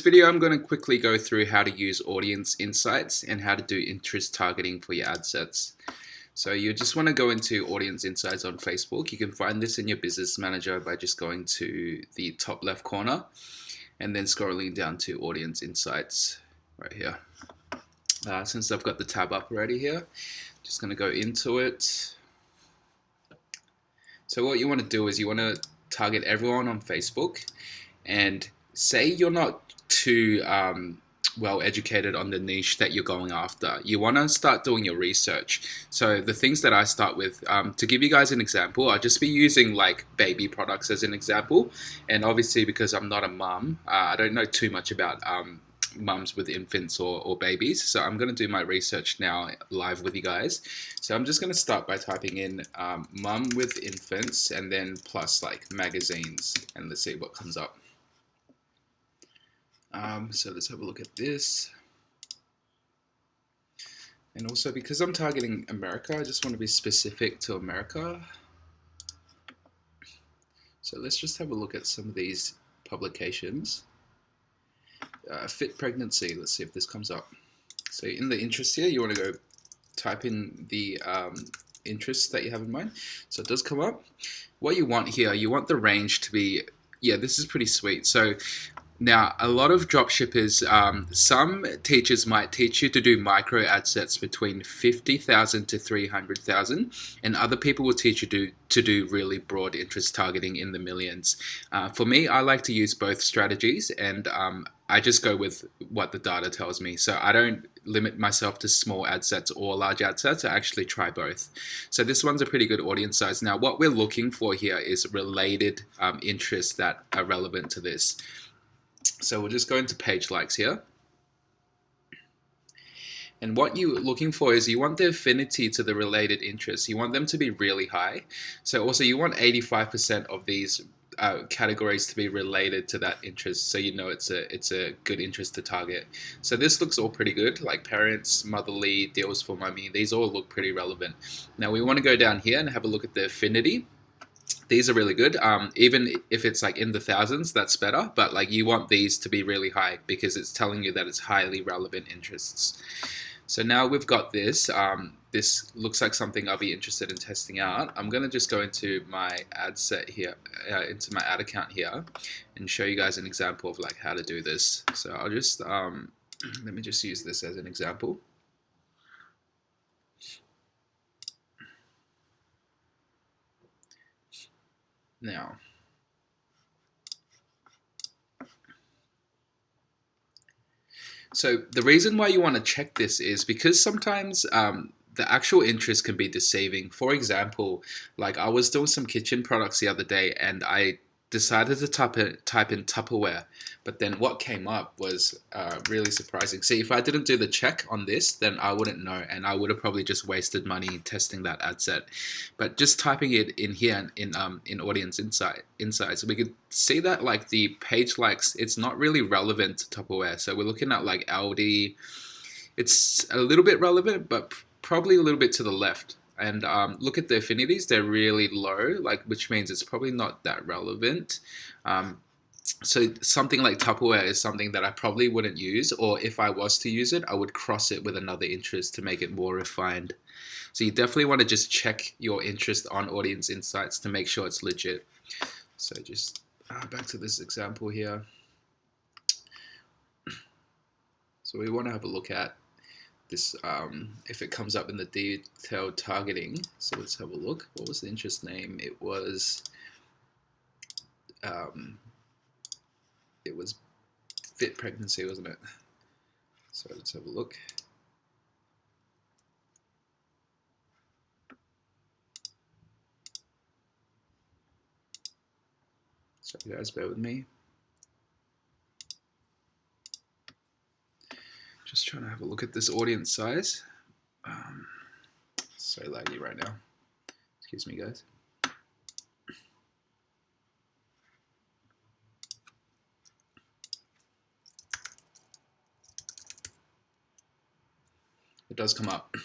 video, I'm going to quickly go through how to use audience insights and how to do interest targeting for your ad sets. So you just want to go into audience insights on Facebook. You can find this in your business manager by just going to the top left corner and then scrolling down to audience insights right here. Since I've got the tab up already here, just going to go into it. So what you want to do is you want to target everyone on Facebook, and say you're not too well educated on the niche that you're going after. You want to start doing your research. So the things that I start with, to give you guys an example, I'll just be using like baby products as an example. And obviously because I'm not a mum, I don't know too much about mums with infants or babies. So I'm going to do my research now live with you guys. So I'm just going to start by typing in mum with infants and then plus like magazines, and let's see what comes up. So let's have a look at this. And also because I'm targeting America, I just want to be specific to America. So let's just have a look at some of these publications. Fit pregnancy, let's see if this comes up. So in the interest here, you want to go type in the interests that you have in mind. So it does come up. What you want here, you want the range to be, yeah, this is pretty sweet. So now, a lot of dropshippers, some teachers might teach you to do micro ad sets between 50,000 to 300,000, and other people will teach you to do really broad interest targeting in the millions. For me, I like to use both strategies, and I just go with what the data tells me. So I don't limit myself to small ad sets or large ad sets. I actually try both. So this one's a pretty good audience size. Now, what we're looking for here is related interests that are relevant to this. So we'll just go into page likes here. And what you're looking for is you want the affinity to the related interests. You want them to be really high. So also you want 85% of these categories to be related to that interest, so you know it's a good interest to target. So this looks all pretty good, like parents, motherly, deals for mummy. These all look pretty relevant. Now we want to go down here and have a look at the affinity. These are really good. Even if it's like in the thousands, that's better. But like you want these to be really high because it's telling you that it's highly relevant interests. So now we've got this. This looks like something I'll be interested in testing out. I'm going to just go into my ad set here, into my ad account here, and show you guys an example of like how to do this. So I'll just, let me just use this as an example. Now, so the reason why you want to check this is because sometimes the actual interest can be deceiving. For example, like I was doing some kitchen products the other day and I decided to type in Tupperware, but then what came up was really surprising. See, if I didn't do the check on this, then I wouldn't know, and I would have probably just wasted money testing that ad set. But just typing it in here in audience insights, we could see that like the page likes, it's not really relevant to Tupperware. So we're looking at like Aldi. It's a little bit relevant, but probably a little bit to the left. And look at the affinities, they're really low, like which means it's probably not that relevant. So something like Tupperware is something that I probably wouldn't use, or if I was to use it, I would cross it with another interest to make it more refined. So you definitely want to just check your interest on audience insights to make sure it's legit. So just back to this example here. So we want to have a look at this, if it comes up in the detailed targeting. So let's have a look. What was the interest name? It was fit pregnancy, wasn't it? So let's have a look. Sorry guys, bear with me. Just trying to have a look at this audience size. So laggy right now. Excuse me, guys. It does come up.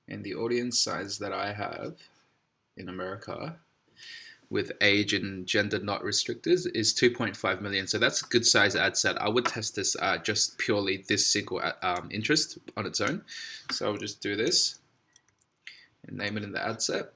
And the audience size that I have in America, with age and gender not restricted is 2.5 million. So that's a good size ad set. I would test this just purely this single interest on its own. So I'll just do this and name it in the ad set.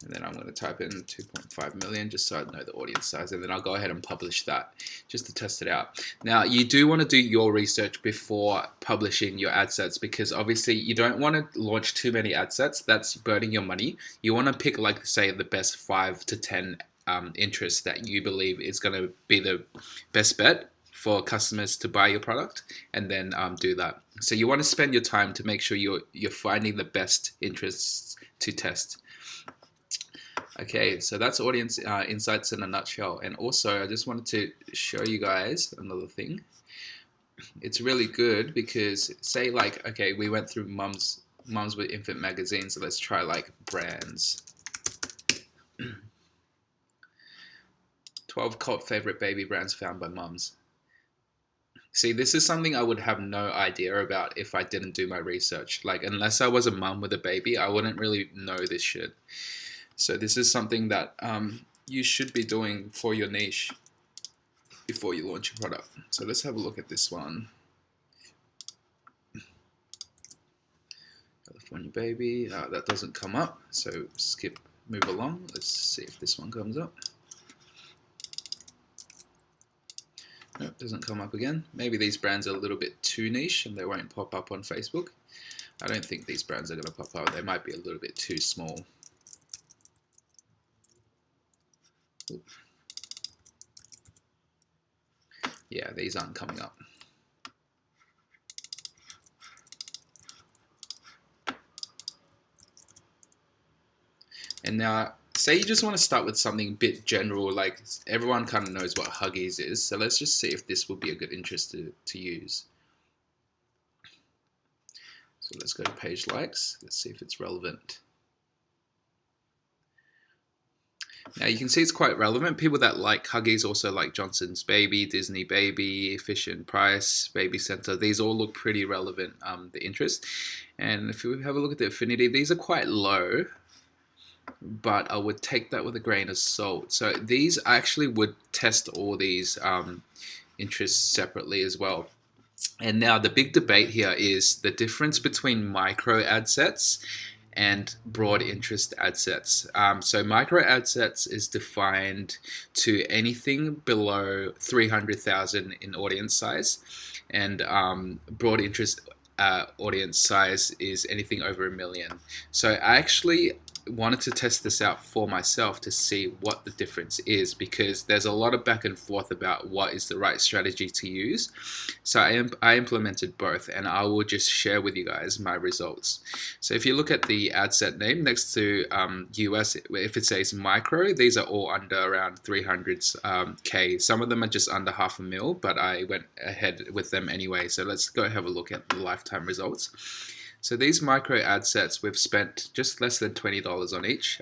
And then I'm going to type in 2.5 million just so I know the audience size, and then I'll go ahead and publish that just to test it out. Now, you do want to do your research before publishing your ad sets, because obviously you don't want to launch too many ad sets. That's burning your money. You want to pick, like, say, the best 5 to 10 interests that you believe is going to be the best bet for customers to buy your product, and then do that. So you want to spend your time to make sure you're finding the best interests to test. Okay, so that's audience insights in a nutshell. And also, I just wanted to show you guys another thing. It's really good because, say, like, okay, we went through mums with infant magazines. So let's try like brands. 12 cult favorite baby brands found by mums. See, this is something I would have no idea about if I didn't do my research. Like, unless I was a mum with a baby, I wouldn't really know this shit. So this is something that you should be doing for your niche before you launch your product. So let's have a look at this one. California baby, that doesn't come up. So skip, move along. Let's see if this one comes up. Nope, doesn't come up again. Maybe these brands are a little bit too niche and they won't pop up on Facebook. I don't think these brands are going to pop up. They might be a little bit too small. Yeah, these aren't coming up. And now, say you just want to start with something a bit general, like everyone kind of knows what Huggies is. So let's just see if this will be a good interest to use. So let's go to page likes. Let's see if it's relevant. Now you can see it's quite relevant. People that like Huggies also like Johnson's Baby, Disney Baby, Fisher & Price, Baby Center. These all look pretty relevant, the interest. And if you have a look at the affinity, these are quite low, but I would take that with a grain of salt. So these, I actually would test all these interests separately as well. And now the big debate here is the difference between micro ad sets and broad interest ad sets. So micro ad sets is defined to anything below 300,000 in audience size, and broad interest audience size is anything over 1 million. So I actually wanted to test this out for myself to see what the difference is, because there's a lot of back and forth about what is the right strategy to use. So I implemented both, and I will just share with you guys my results. So if you look at the ad set name next to US, if it says micro, these are all under around 300K. Some of them are just under $500,000, but I went ahead with them anyway. So let's go have a look at the lifetime results. So these micro ad sets, we've spent just less than $20 on each.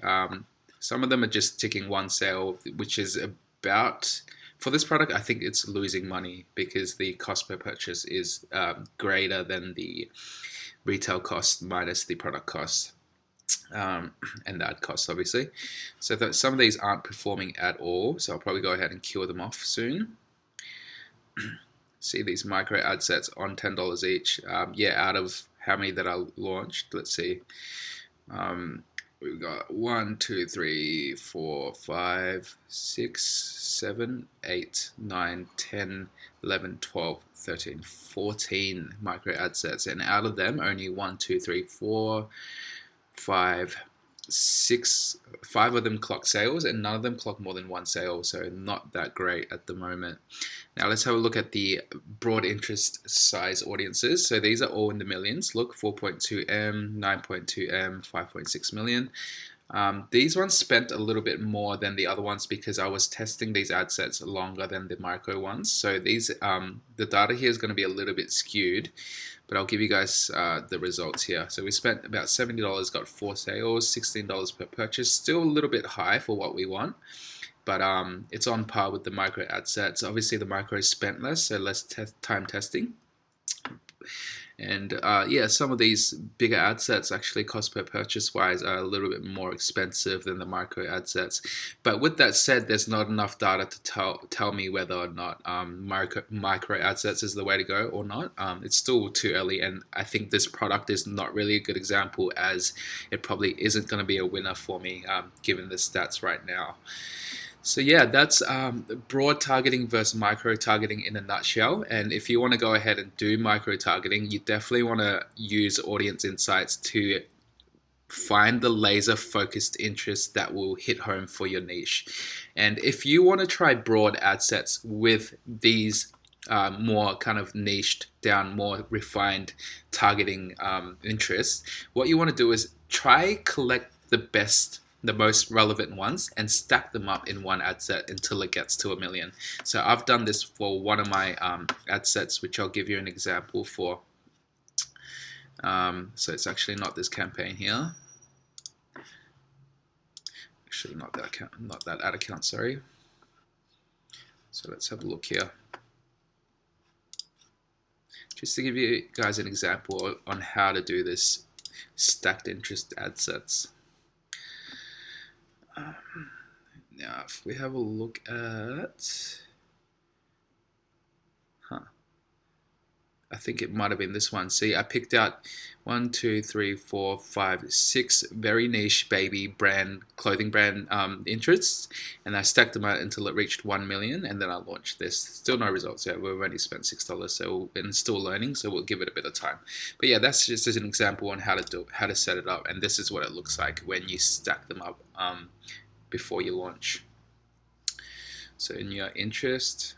Some of them are just ticking one sale, which is about, for this product, I think it's losing money because the cost per purchase is greater than the retail cost minus the product cost and the ad cost, obviously. So that some of these aren't performing at all, so I'll probably go ahead and kill them off soon. See these micro ad sets on $10 each. Yeah, out of how many that I launched, let's see. We've got 1, 2, 3, 4, 5, 6, 7, 8, 9, 10, 11, 12, 13, 14 micro ad sets. And out of them, only 1, 2, 3, 4, 5, 6, 5 of them clock sales, and none of them clock more than 1 sale, so not that great at the moment. Now let's have a look at the broad interest size audiences. So these are all in the millions. Look, 4.2M, 9.2M, 5.6 million. These ones spent a little bit more than the other ones because I was testing these ad sets longer than the micro ones. So these, the data here is going to be a little bit skewed, but I'll give you guys the results here. So we spent about $70, got 4 sales, $16 per purchase. Still a little bit high for what we want, but it's on par with the micro ad sets. Obviously the micro spent less, so less time testing. And yeah, some of these bigger ad sets actually cost per purchase wise are a little bit more expensive than the micro ad sets. But with that said, there's not enough data to tell me whether or not micro ad sets is the way to go or not. It's still too early, and I think this product is not really a good example, as it probably isn't going to be a winner for me given the stats right now. So yeah, that's broad targeting versus micro targeting in a nutshell. And if you want to go ahead and do micro targeting, you definitely want to use audience insights to find the laser focused interest that will hit home for your niche. And if you want to try broad ad sets with these more kind of niched down, more refined targeting interests, what you want to do is try collect the most relevant ones and stack them up in one ad set until it gets to 1 million. So I've done this for one of my ad sets, which I'll give you an example for. So it's actually not this campaign here. Actually, not that account, not that ad account, sorry. So let's have a look here. Just to give you guys an example on how to do this stacked interest ad sets. Now, if we have a look at, I think it might have been this one. See, I picked out 1, 2, 3, 4, 5, 6 very niche baby brand, clothing brand interests, and I stacked them out until it reached 1 million, and then I launched this. Still no results yet. We've only spent $6, so and still learning, so we'll give it a bit of time. But yeah, that's just as an example on how to set it up, and this is what it looks like when you stack them up before you launch. So in your interest,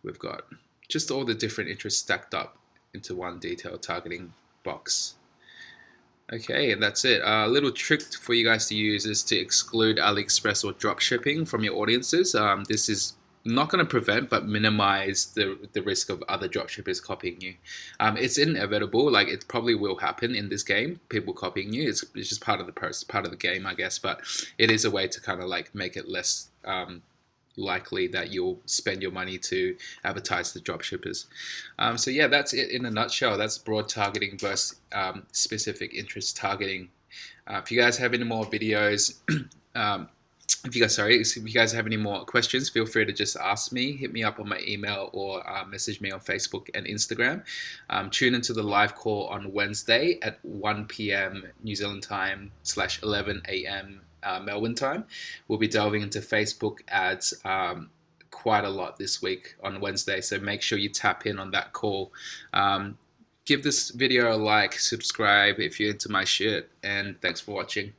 we've got just all the different interests stacked up into one detailed targeting box. Okay, and that's it. A little trick for you guys to use is to exclude AliExpress or dropshipping from your audiences. This is not going to prevent but minimize the risk of other dropshippers copying you. It's inevitable, like it probably will happen in this game, people copying you. It's just part of the part of the game, I guess, but it is a way to kind of like make it less likely that you'll spend your money to advertise the dropshippers. So yeah, that's it in a nutshell. That's broad targeting versus specific interest targeting. If you guys have any more videos, if you guys have any more questions, feel free to just ask me, hit me up on my email or message me on Facebook and Instagram. Tune into the live call on Wednesday at 1 p.m. New Zealand time / 11 a.m. Melbourne time. We'll be delving into Facebook ads quite a lot this week on Wednesday, so make sure you tap in on that call. Give this video a like, subscribe if you're into my shit, and thanks for watching.